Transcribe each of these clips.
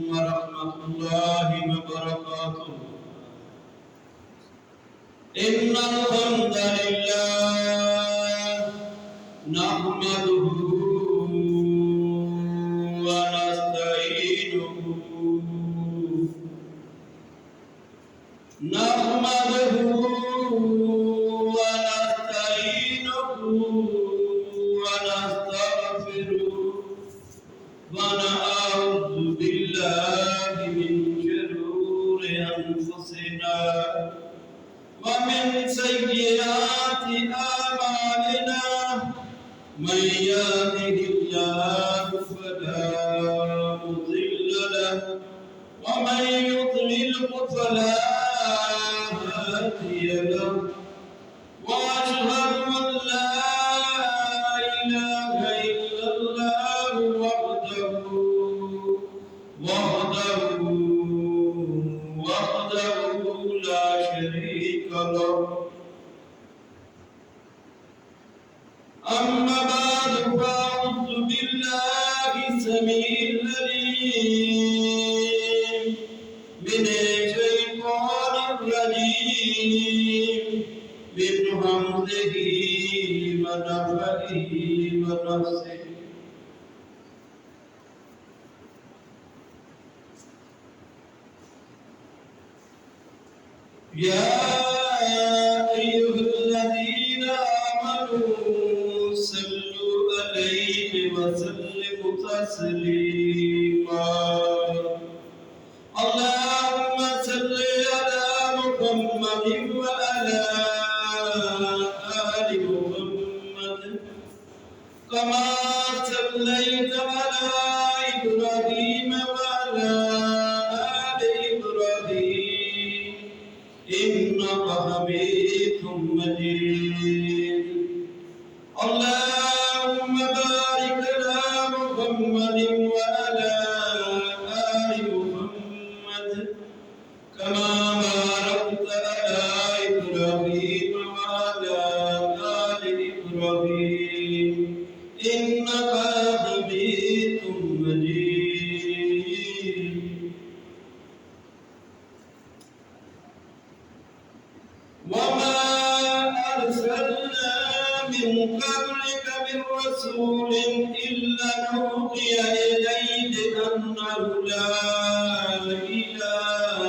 ورحمة الله وبركاته. إن الحمد لله نحمده ونستعينه ونستغفره ونعوذ بالله من شرور أنفسنا ومن سيئات أعمالنا من يهده الله فلا مضل له ومن يضلل فلا هادي له وأشهد أن لا إله إلا الله وحده لا شريك له. أما بعد فأعوذ بالله السميع العليم من الشيطان الرجيم من همزه ونفخه ونفسه. يا أيها الذين آمنوا صلوا عليه وسلموا تسليما. اللهم صل على محمد وعلى آل محمد كما صليت على إبراهيم وعلى آل إبراهيم إنك حميد مجيد. اللهم بارك على محمد وعلى آل محمد كما باركت على إبراهيم وعلى آل إبراهيم إنك حميد مجيد. وما أرسلنا من قبلك من رسول إلا نوحي إليه أنه لا إله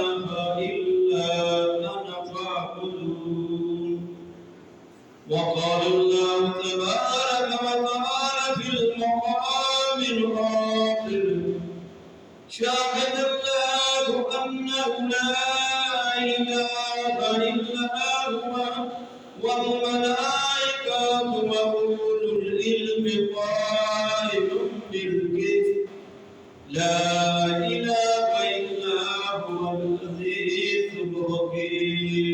إلا أنا فاعبدون. وقال الله تبارك وتعالى في المقام الآخر شاهد الله أنه لا إله إلا هو والملائكة وأولو العلم قائما بالقسط لا إله إلا هو العزيز الحكيم.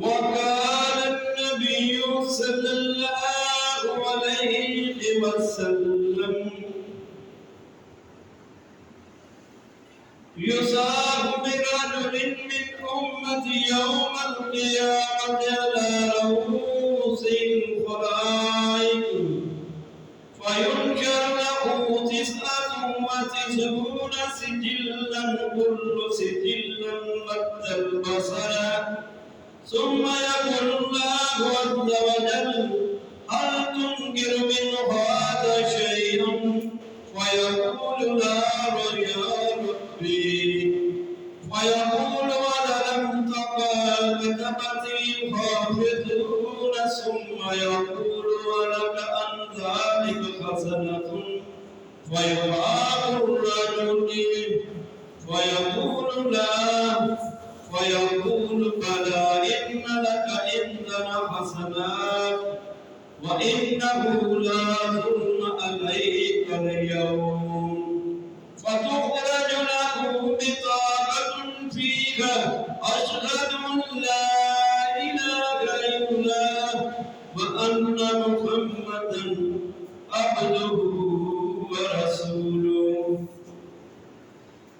وقال النبي صلى الله عليه وسلم يصاب برجل من أمتي يوم القيامة على رؤوس الخلائق فينشر له 99 سجلا كل سجل مد البصر ثم يقول الله عز وجل هل تنكر من هذا شيئا فيقول لا يا ربي فيقول ولم تقل كتبت الحافظون ثم يقول ولك عن ذلك حسنة فيقال الرجل فيقول لا فيقول بلى إن لك عندنا حسنات وإنه لا ظلم عليك اليوم. فتخرج له بطاقة فيها أشهد أن لا إله إلا الله وأن محمدا عبده ورسوله.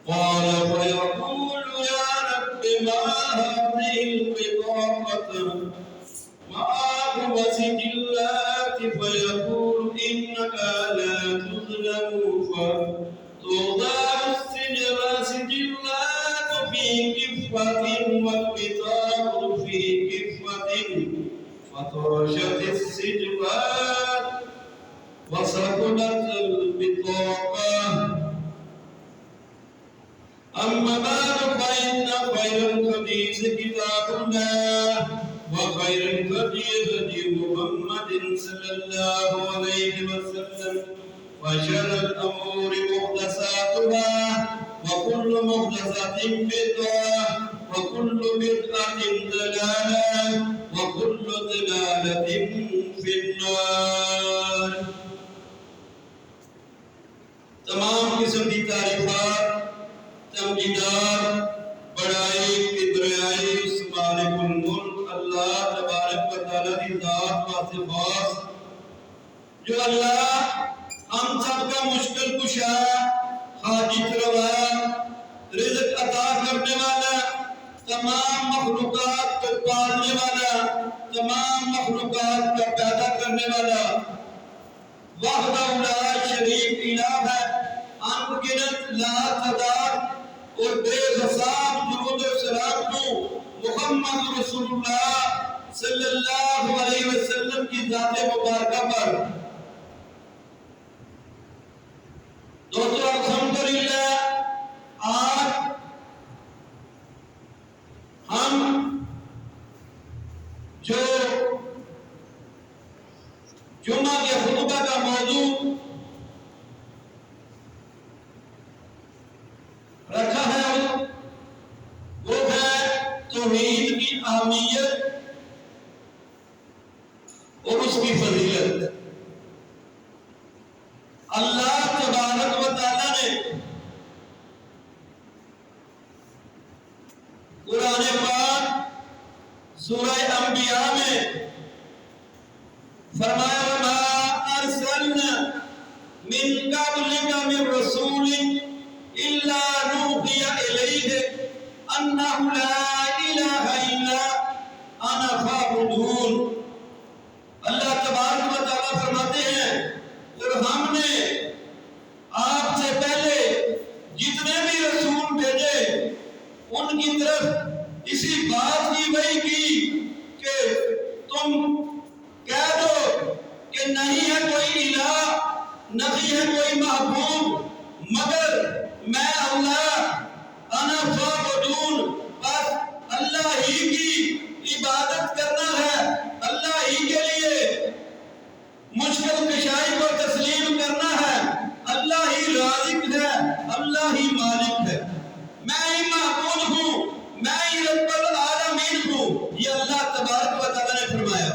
قال فيقول يا رب ما هذه البطاقة معه سجلات فيقول إنك وثقلت البطاقة. أما بعد فإن خير الحديث كتاب الله وخير الهدي هدي محمد صلى الله عليه وسلم وشر الأمور محدثاتها وكل محدثة بدعة وكل بدعة ضلالة وكل ضلالة في النار. تمام قسم کی تعریفات تمجیدات بڑائی کبریائی مالک الملک اللہ تبارک و تعالی کی ذات واسطے خاص، جو اللہ ہم سب کا مشکل کشا، حاجت روا، رزق عطا کرنے والا، تمام مخلوقات کو پالنے والا، تمام مخلوقات کا پیدا کرنے والا وحدہ لا شریک الہ ہے. ان گنت لا تعداد اور بے حساب درود و سلام کو محمد رسول اللہ صلی اللہ علیہ وسلم کی ذات مبارکہ پر. دوستو الحمدللہ آج ہم جو جمعہ کے خطبہ کا موضوع رکھا ہے وہ ہے توحید کی اہمیت اور اس کی فضیلت. اللہ تبارک و تعالی نے قرآن پاک سورہ انبیاء میں فرمایا وَمَا أَرْسَلْنَا مِن قَبْلِكَ مِن رَّسُولٍ إِلَّا نُوحِيَ إِلَيْهِ أَنَّهُ لَا إِلَٰهَ إِلَّا أَنَا فَاعْبُدُونِ. اللہ تبارک و تعالیٰ فرماتے ہیں اور ہم نے آپ سے پہلے جتنے بھی رسول بھیجے ان کی طرف اسی بات کی وحی کی کہ تم کہہ دو کہ نہیں ہے کوئی الہ، نہیں ہے کوئی محبوب مگر میں اللہ، انا فاعبدون، بس اللہ ہی کی عبادت کرنا ہے، اللہ ہی کے لیے مشکل کشائی کو تسلیم کرنا ہے، اللہ ہی رازق ہے، اللہ ہی مالک ہے، میں ہی معبود ہوں، میں ہی رب العالمین ہوں. یہ اللہ تبارک و تعالی نے فرمایا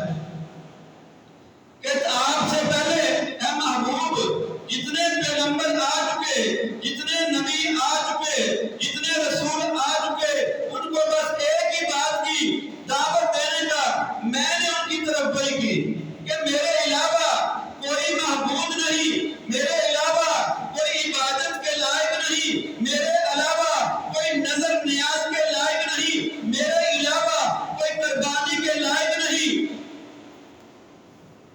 کہ آپ سے پہلے اے محبوب جتنے پیغمبر آ چکے، جتنے نبی آ چکے، جتنے رسول آ چکے، ان کو بس ایک ہی بات کی دعوت دینے کا میں نے ان کی طرف وحی کی کہ میرے علاوہ کوئی معبود نہیں، میرے علاوہ کوئی عبادت کے لائق نہیں، میرے علاوہ کوئی نظر نیاز کے لائق نہیں، میرے علاوہ کوئی قربانی کے لائق نہیں.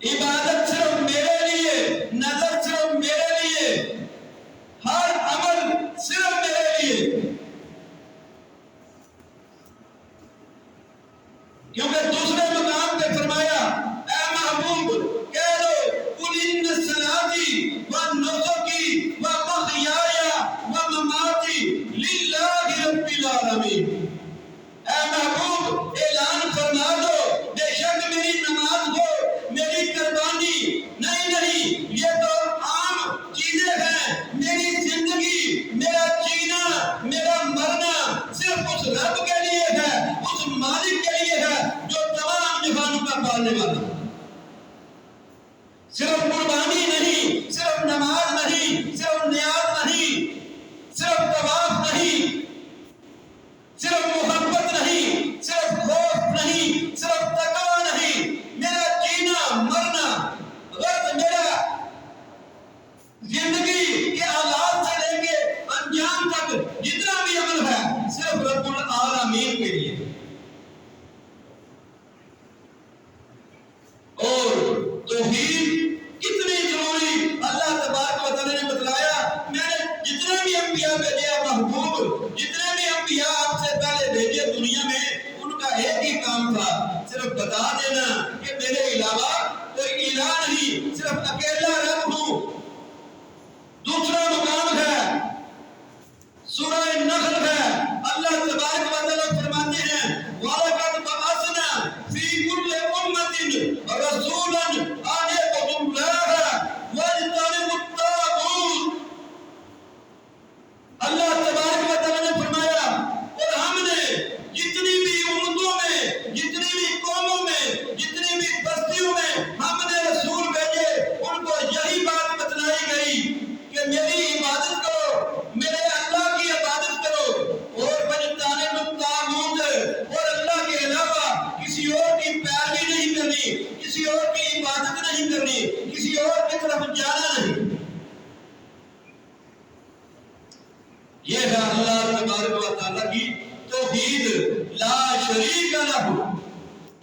عبادت صرف میرے لیے، نظر صرف میرے لیے، ہر عمل صرف میرے لیے. کیونکہ دوسرے مقام پہ فرمایا اے محبوب کہہ دو قل ان صلاتی و نسکی و محیای و مماتی للہ رب العالمین. اے محبوب اعلان فرما دو بے شک میری نماز ہو، میری قربانی نہیں، یہ تو عام چیزیں ہیں. میری زندگی، میرا جینا، میرا مرنا صرف اس رب کے لیے ہے، اس مالک کے لیے ہے جو تمام جہانوں کا پالنے والا. صرف قربانی نہیں، صرف نماز نہیں، صرف نیاز نہیں، صرف طواف نہیں، صرف محبت نہیں، صرف خوف نہیں، صرف تقوی نہیں. میرا جینا، مرنا، غرض میرا زندگی کے آغاز سے لے کے انجام تک جتنا بھی عمل ہے صرف رب العالمین کے لیے. اور توحید کتنی ضروری اللہ تبارک و تعالی نے بتلایا. میں نے جتنے بھی انبیاء بھیجے محبوب، جتنے بھی انبیاء آپ سے پہلے بھیجے دنیا میں، ان کا ایک ہی کام تھا، صرف بتا دینا کہ میرے علاوہ کوئی الہ نہیں، صرف اکیلا رب تبارک و تعالیٰ کی توحید، لا شریک لہ،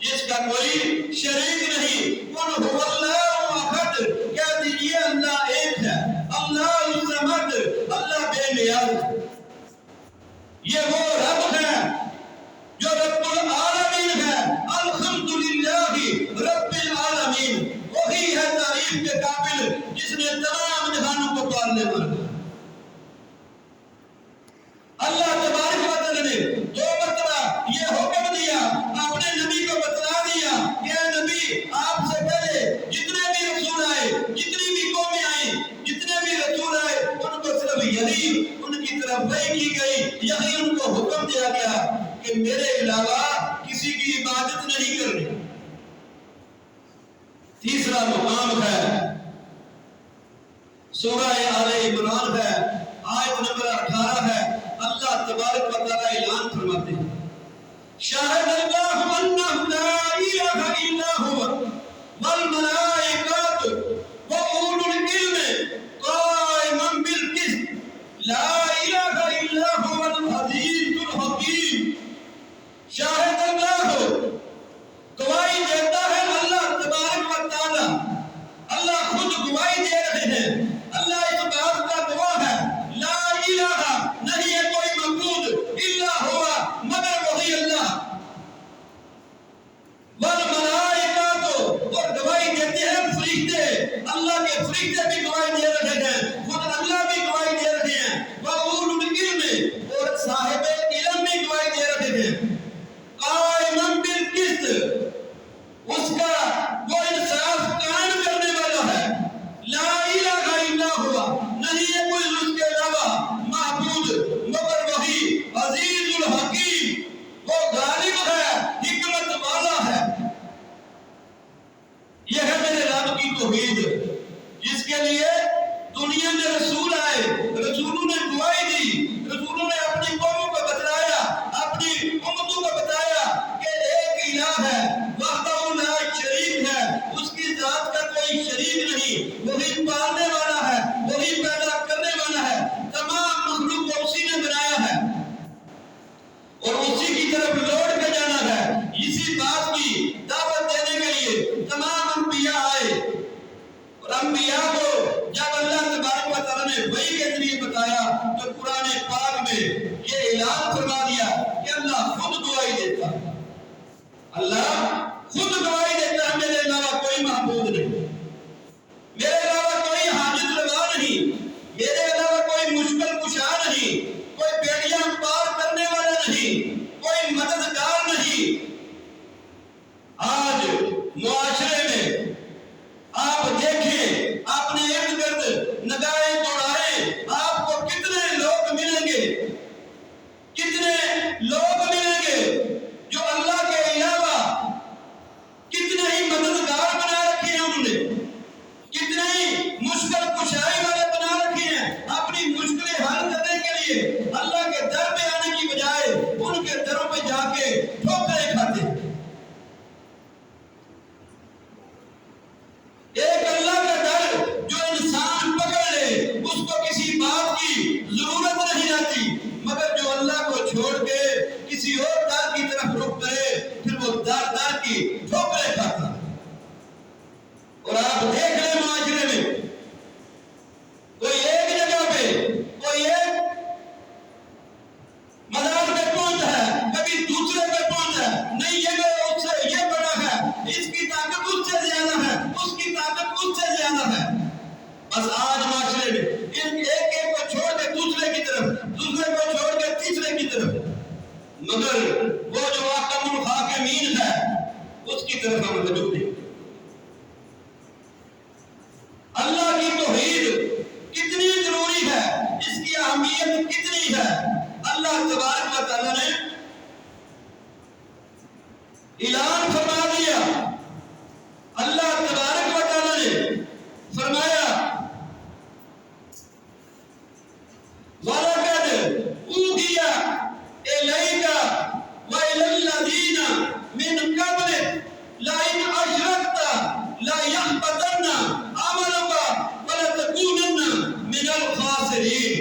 جس کا کوئی شریک نہیں، قل هو اللہ احد، کہہ دیجئے اللہ ایک ہے، اللہ الصمد، اللہ بے نیاز۔ یہ وہ رب ہے جو رب العالمین ہے، الحمدللہ رب العالمین، وہی ہے تعریف کے قابل جس نے تمام جہانوں کو پالنے والا۔ اللہ تبارک و تعالی نے دو مرتبہ یہ حکم دیا، اپنے نبی کو بتلا دیا کہ اے نبی، آپ سے پہلے جتنے بھی رسول آئے، جتنی بھی قومیں آئیں، جتنے بھی رسول آئے، ان کو صرف یہی ان کی طرف وحی کی گئی، یہی ان کو حکم دیا گیا کہ میرے علاوہ کسی کی عبادت نہیں کرنی۔ تیسرا مقام ہے سورہ آل عمران ہے، آیت نمبر 18 ہے۔ اللہ تبارک و تعالی اعلان فرماتے ہیں، شاہد اللہ انہ لا الہ الا ہوا والملائکۃ وأولو العلم قائما بالقسط لا الہ الا ہوا العزیز الحکیم۔ شاہد اللہ، گواہی دیتا ہے اللہ تبارک و تعالی، اللہ خود گواہی دے رہے ہیں، اللہ اس بات کا گواہ ہے، لا الہ، نہیں ہے کوئی معبود، الا ہوا، مگر وہی اللہ، والملائکۃ، اور گواہی دیتے ہیں فرشتے، اللہ کے فرشتے بھی گواہی دے رہے ہیں، خود اللہ بھی گواہی دے رہے ہیں، وأولو العلم، اور صاحب علم بھی گواہی دے رہے ہیں، قائما بالقسط، اس کا وہ انصاف قائم کرنے والا ہے، لا الہ الا ہوا، نہیں ہے کوئی اس کے علاوہ معبود مگر وہی، عزیز الحکیم، وہ غالب ہے، حکمت والا ہے۔ یہ ہے میرے رب کی توحید، جس کے لیے دنیا میں رسول آئے، رسولوں نے گواہی دی، رسولوں نے اپنی قوموں کو بتلایا، اپنی امتوں کو بتایا کہ ایک الہ ہے، وحدہ لا شریک ہے، اس کی ذات کا کوئی شریک نہیں، وہی پالنے والا ہے، وہی پیدا کرنے والا ہے، تمام مخلوق کو اسی نے بنایا ہے اور اسی کی طرف لوٹ کے جانا ہے۔ اسی بات کی دعوت دینے کے لیے تمام انبیاء آئے، اور انبیاء کو جب اللہ تبارک و تعالی نے وحی کے ذریعے بتایا تو قرآن پاک میں یہ اعلان فرما دیا کہ اللہ خود گواہی دیتا ہے، اللہ خود گواہی دیتا ہے، میرے علاوہ کوئی معبود نہیں، میرے علاوہ کوئی حاجت روا نہیں، میرے علاوہ کوئی مشکل کشا نہیں، کوئی بیڑیاں پار کرنے والا نہیں، کوئی مددگار نہیں۔ آج معاشرے میں آپ دیکھیں، اپنے ارد گرد نگاہیں دوڑائیں، آپ کو کتنے لوگ ملیں گے، کتنے لوگ ملیں گے جو اللہ کے علاوہ کتنے ہی مددگار بنا رکھے ہیں، انہوں نے کتنے ہی مشکل کشائی والے بنا رکھے ہیں، اپنی مشکلیں حل کرنے کے لیے اللہ کے در پہ آنے کی بجائے ان کے دروں پہ جا کے ٹھوکریں کھاتے ہیں۔ ایک اللہ کا در جو انسان پکڑ لے، اس کو کسی بات کی ضرورت نہیں آتی، مگر جو اللہ کو چھوڑ کے کسی اور در کی طرف رخ کرے، پھر وہ در در کی ٹھوکریں کھاتا ہے۔ اور آپ دیکھ لیں معاشرے میں کوئی ایک جگہ پہ کوئی ایک مدار پہ پہنچ ہے، کبھی دوسرے پہ پہنچ ہے، نہیں یہ میرا اس سے یہ بڑا ہے، اس کی طاقت اس سے زیادہ ہے، اس کی طاقت اس سے زیادہ ہے۔ بس آج معاشرے میں ایک ایک کو چھوڑ کے دوسرے کی طرف، دوسرے کو چھوڑ کے تیسرے کی طرف، مگر وہ جو احکم الحاکمین ہے اس کی طرف ہم رجوع نہیں۔ اللہ کی توحید کتنی ضروری ہے، اس کی اہمیت کتنی ہے، اللہ تبارک و تعالی نے اعلان فرما دیا۔ اللہ تبارک و تعالی نے فرمایا، وَلَقَدْ أُوحِيَ إِلَيْكَ وَإِلَى الَّذِينَ مِن قَبْلِكَ لَئِنْ أَشْرَكْتَ لَيَحْبَطَنَّ عَمَلُكَ وَلَتَكُونَنَّ مِنَ الْخَاسِرِينَ۔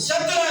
17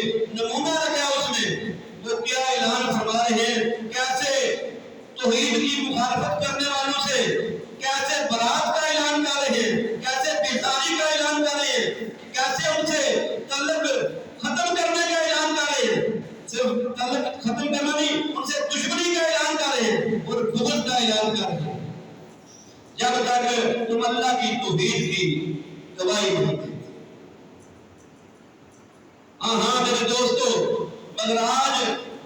نمونہ رکھا اس میں، وہ کیا اعلان فرما رہے ہیں، کیسے توحید کی مخالفت کرنے والوں سے کیسے برات کا اعلان کر رہے ہیں، کیسے بیزاری کا اعلان کر رہے ہیں، کیسے ان سے تعلق ختم کرنے کا اعلان کر رہے ہیں، صرف تعلق ختم کرنا نہیں، ان سے دشمنی کا اعلان کر رہے ہیں اور بغض کا اعلان کر رہے ہیں، جب تک تم اللہ کی توحید کی گواہی نہیں دیتے۔ ہاں میرے دوستو، مگر آج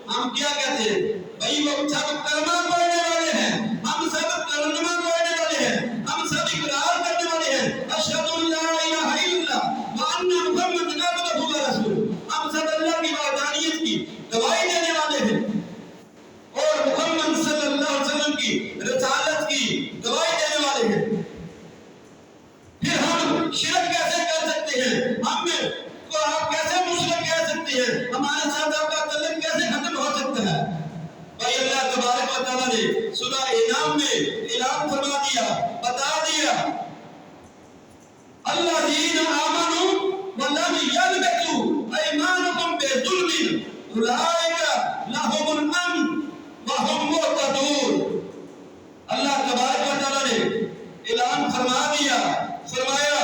ہم کیا کہتے ہیں؟ بھائی وہ سب کلمہ پڑھنے والے ہیں، ہم سب کلمہ پڑھنے والے ہیں، ہم سب اقرار کرنے والے ہیں، اشہد ان لا الہ الا اللہ وان محمد عبدہ ورسولہ، ہم سب اللہ کی وحدانیت کی گواہی دینے والے ہیں اور محمد صلی اللہ علیہ وسلم کی رسالت کی گواہی دینے والے ہیں۔ پھر ہم شرک کیسے کر سکتے ہیں؟ ہم کو آپ کیسے مشرک کہہ سکتے ہیں؟ ہمارے ساتھ آپ کا تعلق کیسے ختم ہو سکتا ہے؟ بھائی اللہ تبارک و تعالیٰ نے سورہ انعام میں اعلان فرما دیا، بتا دیا، الذین آمنوا ولم یلبسوا ایمانهم بظلم اولئک لهم الامن وهم مہتدون۔ اللہ تبارک و تعالیٰ نے اعلان فرما دیا، فرمایا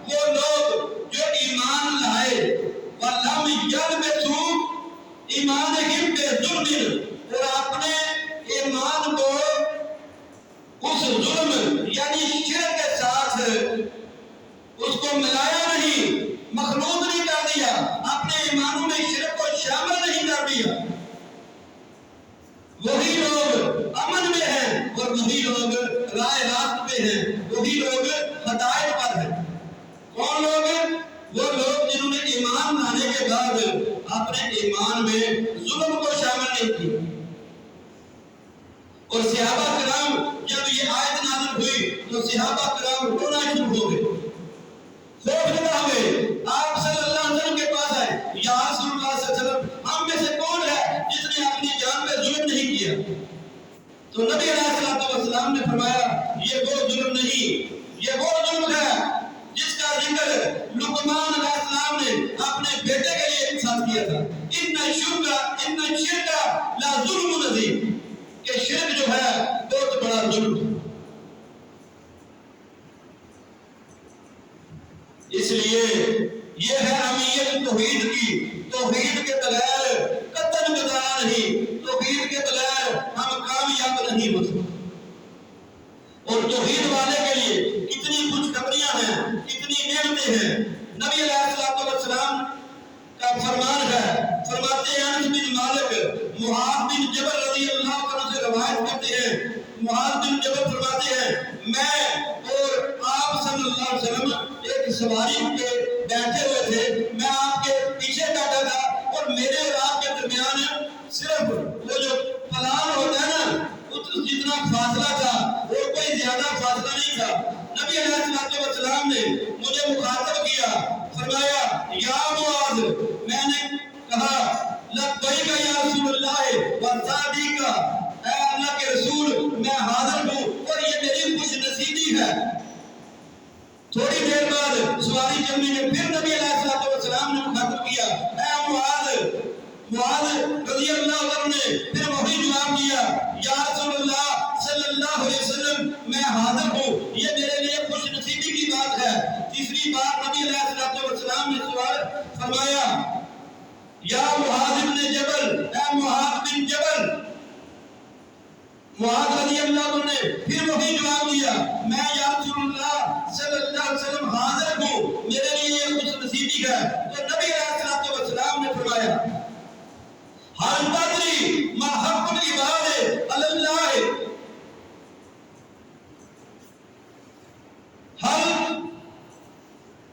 وہ لوگ جو ایمان لائے وَلَمْ يَلْبِسُوا إِيمَانَهُم بِظُلْمٍ، اور اپنے ایمان کو اس ظلم یعنی شرک کے ساتھ اس کو ملایا نہیں، مخلوط نہیں کر دیا، اپنے ایمانوں میں شرک کو شامل نہیں کر دیا، وہی لوگ امن میں ہیں اور وہی لوگ راہ راست پہ ہیں، وہی لوگ ہدایت پر ہیں۔ کون لوگ ہیں؟ وہ لوگ جنہوں نے ایمان لانے کے بعد اپنے ایمان میں ظلم کو شامل نہیں کیا۔ اور صحابہ کرام جب یہ آیت نازل ہوئی تو صحابہ کرام رونا شروع ہو گئے، خوفزدہ ہوئے، آپ صلی اللہ علیہ وسلم کے پاس آئے، یا رسول اللہ صلی اللہ علیہ وسلم، ہم میں سے کون ہے جس نے اپنی جان پہ ظلم نہیں کیا؟ تو نبی علیہ السلام نے فرمایا یہ وہ ظلم نہیں، یہ وہ ظلم ہے جس کا ذکر لقمان علیہ السلام نے اپنے بیٹے کے لیے احساس کیا تھا، ان الشرک لظلم عظیم، کہ شرک جو ہے بہت بڑا ظلم ہے۔ اس لیے یہ ہے اہمیت توحید کی، توحید کے بغیر قطعاً گزارا نہیں، توحید کے بغیر ہم کامیاب نہیں ہو سکتے۔ اور توحید والے کے لیے کتنی خوشخبریاں ہیں، کتنی نعمتیں ہیں۔ نبی علیہ السلام کا فرمان ہے، فرماتے ہیں انس بن مالک معاذ بن جبل رضی اللہ عنہ سے روایت کرتے ہیں، معاذ بن جبل فرماتے ہیں میں اور آپ صلی اللہ علیہ وسلم ایک سواری پہ بیٹھے ہوئے تھے، میں آپ کے پیچھے بیٹھا تھا اور میرے اور آپ کے درمیان صرف وہ جو پلان ہوتا ہے نا جتنا فاصلہ تھا، اور کوئی زیادہ فاصلہ نہیں تھا۔ نبی علیہ السلام نے مجھے مخاطب کیا، فرمایا یا معاذ، میں نے کہا لبیک یا رسول اللہ وصادیق، اے اللہ کے رسول میں حاضر ہوں اور یہ میری خوش نصیبی ہے۔ تھوڑی دیر بعد سواری چلنے میں پھر نبی علیہ السلام نے مخاطب کیا، اے معاذ، معاذ رضی اللہ عنہ نے پھر وہی جواب دیا، یا رسول اللہ صلی اللہ علیہ وسلم میں حاضر ہوں، یہ میرے لیے خوش نصیبی کی بات ہے۔ تیسری بار نبی علیہ السلام نے سوال فرمایا، یا معاذ بن جبل، اے معاذ بن جبل، معاذ رضی اللہ عنہ نے پھر وہی جواب دیا، میں یا رسول اللہ صلی اللہ علیہ وسلم حاضر ہوں، میرے لیے یہ خوش نصیبی ہے۔ تو نبی علیہ السلام نے فرمایا حل تدری ما حق العباد علی اللہ، حل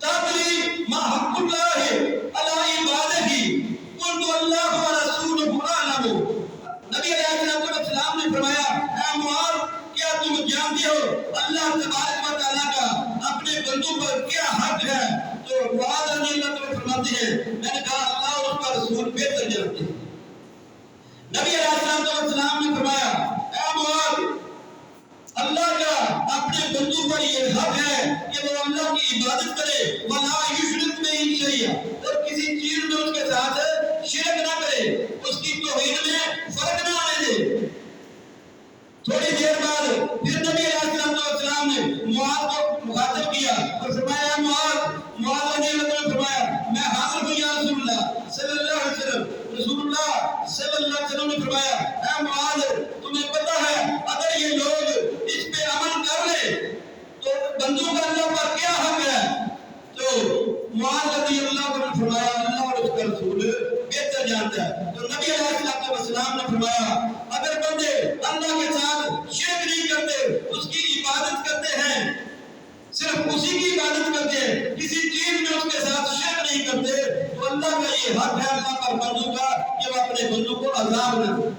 تدری ما حق اللہ علی عبادہ، قلت اللہ ورسولہ اعلم۔ نبی علیہ السلام نے فرمایا اے معاذ، کیا تم جانتے ہو اللہ تبارک و تعالیٰ کا اپنے بندوں پر کیا حق ہے؟ تو معاذ رضی اللہ عنہ فرماتے ہیں میں نے کہا اللہ اور اس کا رسول بہتر جانتے ہیں۔ نبی علیہ السلام نے فرمایا اے معاذ، اللہ کا اپنے بندوں پر یہ حق ہے کہ وہ اللہ کی عبادت کرے، وَلَا يُشْرِكْ بِهِ شَيْئًا، اور کسی چیز میں اس کے ساتھ بندہ کا یہ حق ہے اللہ پر بندوں کا کہ وہ اپنے بندوں کو عذاب نہ دے۔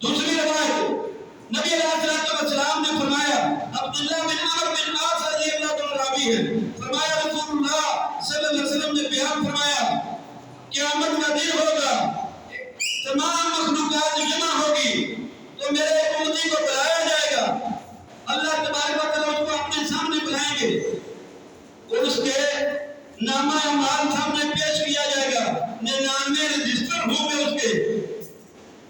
دوسری روایت نبی علیہ السلام نے فرمایا، عبداللہ بن عمر بن عاص رضی اللہ عنہ راوی ہے، فرمایا رسول اللہ صلی اللہ علیہ وسلم نے بیان فرمایا قیامت کا دن ہوگا، تمام مخلوقات جمع ہوگی تو میرے امتی کو بلایا جائے گا، اللہ تبارک و تعالیٰ اس کو اپنے سامنے بلائیں گے اور اس کے نامہ اعمال سامنے پیش کیا جائے گا۔ 99 رجسٹر ہوں گے اس کے،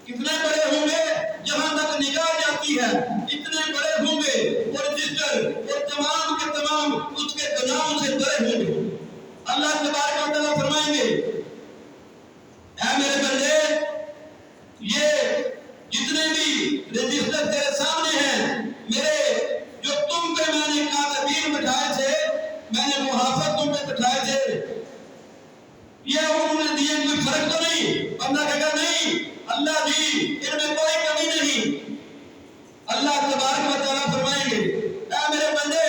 کتنے بڑے ہوں گے جہاں تک نگاہ جاتی ہے، اتنے بڑے ہوں گے اور رجسٹر اور تمام کے تمام اس کے گناہوں سے بھرے ہوں گے۔ اللہ تبارک و تعالیٰ فرمائیں گے اے میرے بندے، یہ جتنے بھی رجسٹر تیرے سامنے ہیں، میرے جو تم پہ میں نے کاتبین بٹھائے تھے، میں نے محافظ تم پہ بٹھائے تھے، یہ انہوں نے دیے، کوئی فرق تو نہیں؟ بندہ کہے گا نہیں اللہ جی ان میں کوئی کمی نہیں۔ اللہ تبارک و تعالیٰ فرمائیں گے اے میرے بندے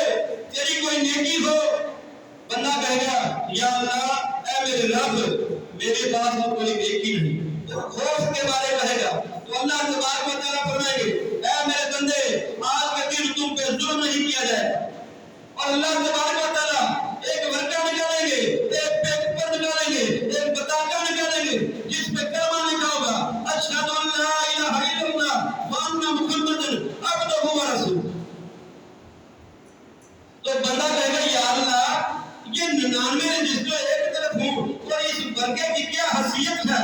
تیری کوئی نیکی ہو، بندہ کہے گا یا اللہ اے میرے رب میرے پاس تو کوئی نیکی نہیں، خوف کے بارے کہے گا تو اللہ تبارک و تعالیٰ فرمائیں گے اے میرے بندے آج کے دن تم پہ ظلم نہیں کیا جائے، اور اللہ تبارک و تعالیٰ ایک ورقہ نکالیں گے، ایک پیپر نکالیں گے، ایک بطاقہ نکالیں گے جس پہ کلمہ لکھا ہوگا اشہد ان لا الہ الا اللہ وان محمد عبدہ و رسولہ۔ تو بندہ کہے گا یا اللہ یہ 99 رجسٹر ایک طرف ہوں اور اس ورقے کی کیا حیثیت ہے،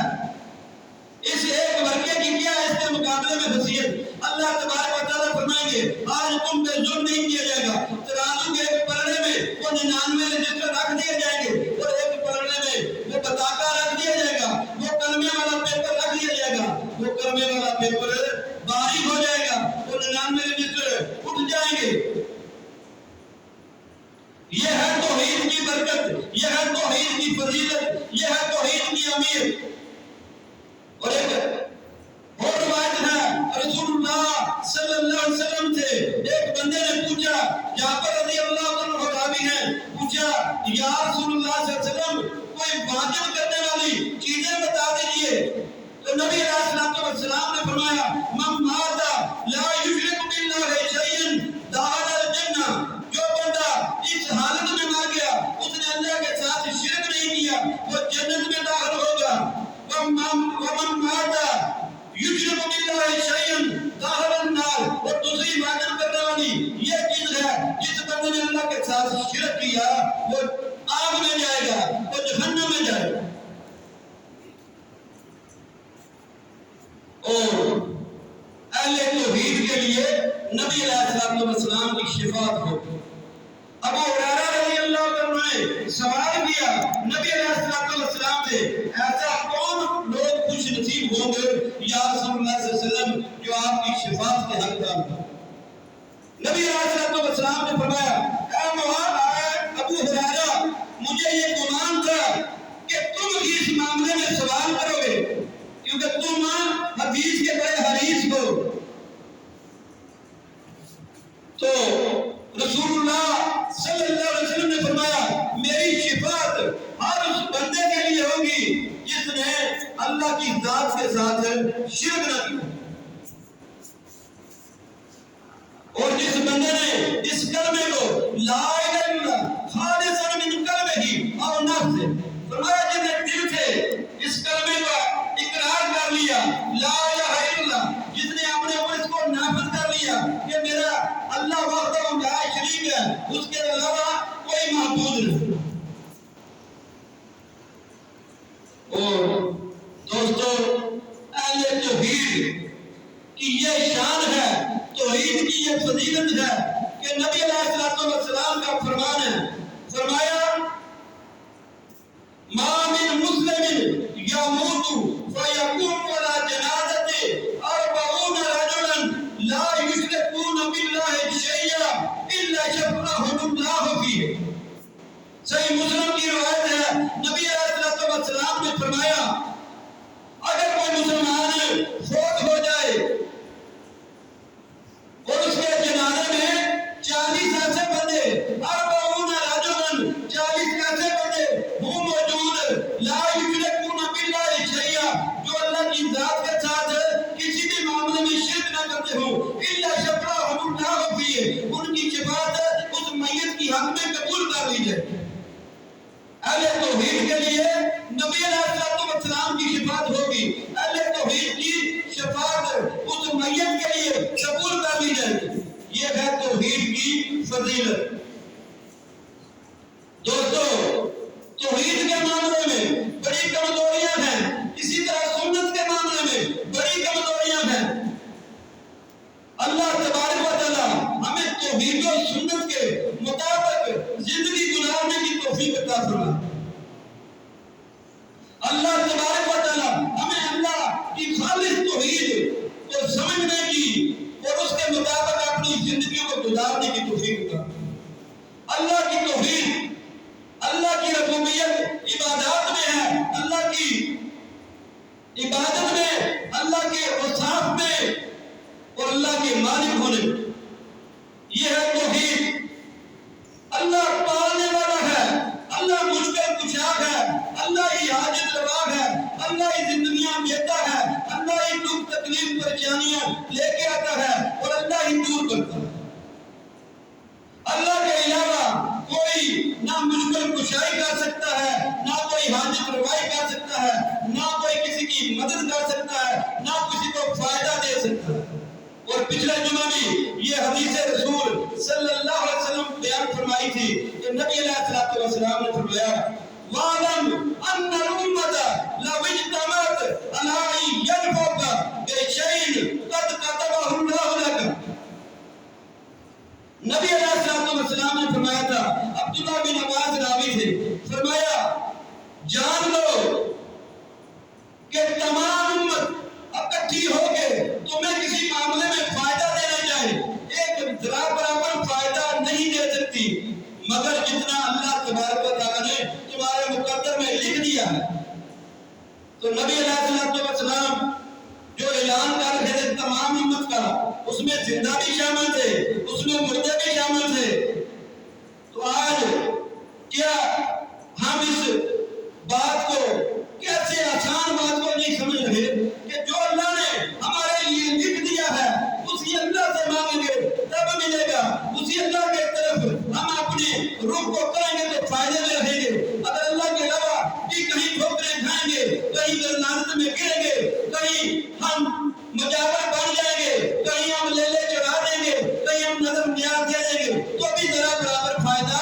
اس ایک ورقے کی کیا اس کے مقابلے میں حیثیت؟ اللہ تبارک و تعالیٰ فرمائیں گے آج تم پہ ظلم نہیں کیا جائے گا، ترازو کے ایک پلڑے میں وہ 99 رجسٹر رکھ دیے جائیں گے اور ایک پلڑے میں وہ بطاقہ رکھ دیا جائے گا، وہ کلمے والا پیپر رکھ دیا جائے گا، وہ کلمے والا پیپر باری ہو جائے گا، وہ 99 رجسٹر اٹھ جائیں گے۔ یہ ہے توحید کی برکت، یہ ہے توحید کی فضیلت، یہ ہے توحید کی امیر۔ اور ایک اور روایت ہے رسول اللہ صلی اللہ علیہ وسلم سے ایک بندے نے پوچھا، جعفر رضی اللہ عنہ راوی ہیں، پوچھا یا رسول اللہ صلی اللہ علیہ وسلم کوئی واجب کرنے والی چیزیں بتا دیجئے، تو نبی علیہ السلام نے فرمایا من مات لا یشرک باللہ شیئا دخل الجنہ، جو بندہ اس حالت میں مر گیا اس نے اللہ کے ساتھ شرک نہیں کیا وہ جنت میں داخل ہوگا۔ ومن مات یشرک باللہ شیئا دخل النار، اور دوسری واجب کرنے والی یہ چیز ہے جس بندے نے اللہ کے ساتھ شرک کیا وہ آگ میں جائے گا، وہ جہنم میں جائے گا۔ اور اہل توحید کے لیے نبی علیہ السلام کی شفاعت ہوگی۔ ابو ہریرہ رضی اللہ عنہ نے سوال کیا نبی علیہ السلام سے ایسا کون لوگ خوش نصیب ہوں گے یا رسول اللہ صلی اللہ علیہ وسلم جو آپ کی شفاعت کے حقدار ہوں؟ نبی علیہ السلام نے فرمایا اے ابو ہریرہ مجھے یہ گمان تھا کہ تم اس معاملے میں سوال کرو گے کیونکہ تم حدیث کے بڑے حریص ہو۔ تو رسول اللہ صلی اللہ علیہ وسلم نے فرمایا میری شفاعت ہر اس بندے کے لیے ہوگی جس نے اللہ کی ذات کے ساتھ شرک نہ کیا، اور جس بندے نے اس کلمے کو لا الہ الا اللہ خالصا من قلبہ اور نفس سے فرمایا جس نے دل سے اس کلمے کا اقرار کر لیا لا الہ الا اللہ، جس نے اپنے اوپر اس کو نافذ کر لیا کہ میرا اللہ وحدہ لا شریک ہے، اس کے علاوہ کوئی معبود نہیں۔ اور دوستو اہل توحید کی یہ شان ہے، توحید کی یہ فضیلت ہے کہ نبی علیہ السلام کا فرمان ہے، فرمایا ما من مسلم یموت فیقوم علی جنازته 40 رجلا لا یشرکون باللہ شیئا الا شفعهم اللہ فیہ۔ صحیح مسلم کی روایت ہے نبی علیہ السلام نے فرمایا اگر کوئی مسلمان فوت ہو جائے اور اس کے جنازے میں 40 ایسے بندے 40 رجلا 40 ایسے اہل توحید کے لیے نبی علیہ السلام کی شفاعت ہوگی، اہل توحید کی شفاعت اس میت کے لیے قبول کر لی جائے گی۔ یہ ہے توحید کی فضیلت۔ دوستو، توحید کے معاملے میں بڑی کمزوریاں ہیں، اسی طرح سنت کے معاملے میں بڑی کمزوریاں ہیں۔ اللہ تبارک و تعالی ہمیں توحید و سنت کے مطابق زندگی گزارنے کی توفیق عطا فرمائے۔ اللہ تبارک و تعالی ہمیں اللہ کی خالص توحید کو سمجھنے کی اور اس کے مطابق اپنی زندگی کو گزارنے کی توفیق عطا فرمائے۔ اللہ کی توحید، اللہ کی ربوبیت عبادات میں ہے، اللہ کی عبادت میں، اللہ کے اوصاف میں اور اللہ کے مالک ہونے میں۔ یہ ہے توحید۔ اللہ پالنے والا ہے، اللہ مشکل کشا ہے، اللہ ہی حاجت روا ہے، اللہ ہی زندگیاں دیتا ہے، اللہ ہی دکھ تکلیف پریشانیاں لے کے آتا ہے اور اللہ ہی دور کرتا ہے۔ اللہ کے علاوہ کوئی نہ مشکل کشائی کر سکتا ہے، نہ کوئی حاجت روائی کر سکتا ہے، نہ کوئی کسی کی مدد کر سکتا ہے، نہ کسی کو فائدہ دے سکتا ہے۔ اور پچھلے جمعہ بھی یہ حدیث رسول صلی اللہ علیہ وسلم بیان فرمائی تھی کہ نبی علیہ السلام نے فرمایا وَعْلَمْ أَنَّ الْأُمَّةَ لَوْ اجْتَمَعَتْ عَلَىٰ أَن يَنفَعُوكَ بِشَيْءٍ قَدْ كَتَبَهُ اللَّهُ لَكَ۔ نبی علیہ السلام نے فرمایا تھا، عبداللہ بن عباس راوی تھے، فرمایا جان لو کہ تمام امت اکٹھی ہو کے تمہیں کسی معاملے میں فائدہ دینا چاہے، ایک ذرا برابر فائدہ نہیں دے سکتی مگر جتنا اللہ تبارک و تعالیٰ نے تمہارے مقدر میں لکھ دیا ہے۔ تو نبی علیہ السلام جو اعلان کر رہے تھے تمام امت کا، اس میں زندہ بھی شامل تھے، اس میں مردے بھی شامل تھے۔ تو آج کیا ہم اس بات کو کیسے آسان بات کو نہیں سمجھ رہے کہ جو اللہ نے ہمارے لیے لکھ دیا ہے اسی اللہ سے مانگیں گے تب ملے گا، اسی اللہ کے طرف ہم اپنے روح کو کریں گے تو فائدے میں رہیں گے۔ اگر اللہ کے علاوہ بھی کہیں ٹھوکریں کھائیں گے، کہیں گردانت میں گریں گے، کہیں ہم مجاور بن جائیں گے، کہیں ہم لیلے چڑھا دیں گے، کہیں ہم نظر نیاز دے دیں گے تو بھی ذرا برابر فائدہ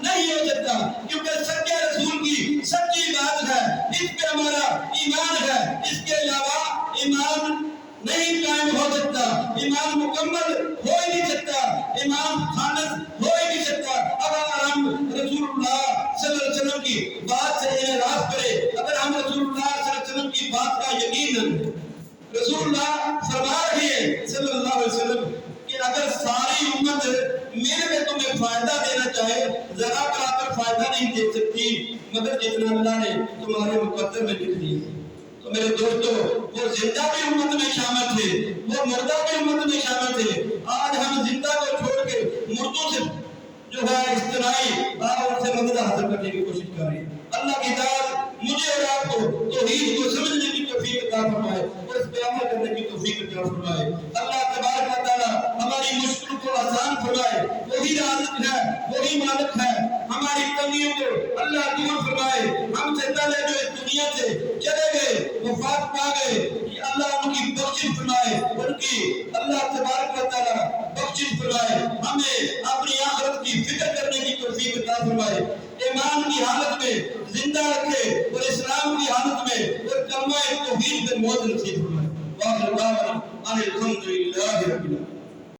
نہیں ہو سکتا، کیونکہ سچے رسول کی سچی بات ہے، اس پہ ہمارا ایمان ہے، اس کے علاوہ ایمان نہیں قائم ہو سکتا، ایمان مکمل ہو ہی نہیں سکتا، ایمان خالص ہو ہی نہیں سکتا اگر ہم رسول اللہ صلی اللہ علیہ وسلم کی بات سے اعراض کرے، اگر ہم رسول اللہ صلی اللہ علیہ وسلم کی بات کا یقین نہ کریں۔ رسول اللہ فرما رہے ہیں صلی اللہ علیہ وسلم کہ اگر ساری امت مل کے تمہیں فائدہ دینا چاہے ذرا برابر فائدہ نہیں دے سکتی مگر جتنا اللہ نے تمہارے مقدر میں لکھ دیا۔ تو میرے دوستو، وہ زندہ بھی امت میں شامل تھے، وہ مردہ بھی امت میں شامل تھے۔ آج ہم زندہ کو چھوڑ کے مردوں سے جو ہے اجتماعی ان سے مدد حاصل کرنے کی کوشش کر رہے ہیں۔ اللہ کی ذات مجھے اور آپ کو توحید کو سمجھنے کی توفیق عطا فرمائے اور اس پہ عمل کرنے کی توفیق عطا فرمائے۔ اللہ تبارک و تعالی ہماری مشکل کو آسان فرمائے، وہی رازق ہے، وہی مالک ہے، ہماری تنگیوں کو اللہ دور فرمائے۔ ہم سے پہلے جو اس دنیا سے چلے گئے، وفات پا گئے، اللہ ان کی بخشش فرمائے، ان کی اللہ تبارک و تعالی بخشش فرمائے۔ ہمیں اپنی آخرت کی فکر کرنے کی توفیق عطا فرمائے، ایمان کی حالت میں زندہ رکھے اور اسلام کی حالت میں اور کلمہ توحید پہ موت نصیب فرمائے۔ واخر دعوانا ان الحمد للہ رب العالمین۔